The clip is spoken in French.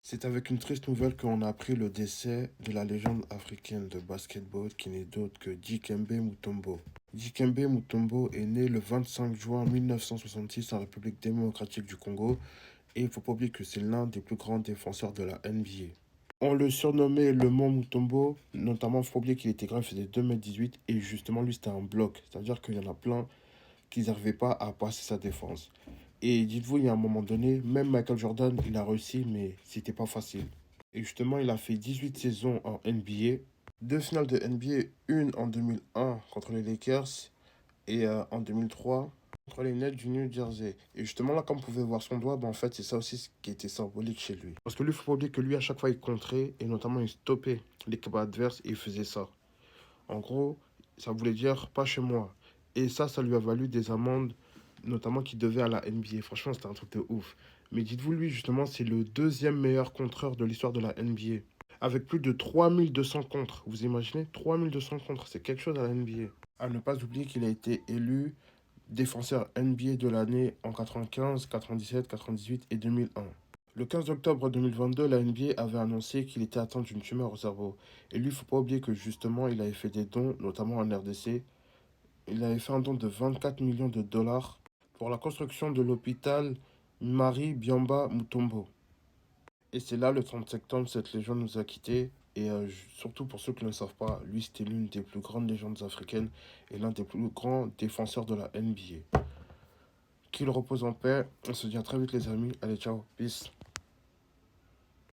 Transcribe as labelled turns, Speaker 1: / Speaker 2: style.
Speaker 1: C'est avec une triste nouvelle qu'on a appris le décès de la légende africaine de basketball qui n'est d'autre que Dikembe Mutombo. Dikembe Mutombo est né le 25 juin 1966 en République démocratique du Congo et il ne faut pas oublier que c'est l'un des plus grands défenseurs de la NBA. On le surnommait le Mont Mutombo, notamment il faut pas oublier qu'il était grand, il faisait 2,18 m et justement lui c'était un bloc, c'est-à-dire qu'il y en a plein qui n'arrivaient pas à passer sa défense. Et dites-vous, il y a un moment donné, même Michael Jordan, il a réussi, mais c'était pas facile. Et justement, il a fait 18 saisons en NBA, deux finales de NBA, une en 2001 contre les Lakers et en 2003 contre les Nets du New Jersey. Et justement, là, comme vous pouvez voir son doigt, en fait, c'est ça aussi ce qui était symbolique chez lui. Parce que lui, il faut pas oublier que lui, à chaque fois, il contrait et notamment, il stoppait l'équipe adverse et il faisait ça. En gros, ça voulait dire pas chez moi. Et ça lui a valu des amendes, notamment qui devaient à la NBA. Franchement, c'était un truc de ouf. Mais dites-vous, lui, justement, c'est le deuxième meilleur contreur de l'histoire de la NBA. Avec plus de 3200 contres. Vous imaginez 3200 contres, c'est quelque chose à la NBA. À ne pas oublier qu'il a été élu défenseur NBA de l'année en 95, 97, 98 et 2001. Le 15 octobre 2022, la NBA avait annoncé qu'il était atteint d'une tumeur au cerveau. Et lui, il ne faut pas oublier que justement, il avait fait des dons, notamment en RDC. Il avait fait un don de 24 millions de dollars pour la construction de l'hôpital Marie Biamba Mutombo. Et c'est là, le 30 septembre, cette légende nous a quittés. Et surtout pour ceux qui ne le savent pas, lui, c'était l'une des plus grandes légendes africaines et l'un des plus grands défenseurs de la NBA. Qu'il repose en paix. On se dit à très vite, les amis. Allez, ciao. Peace.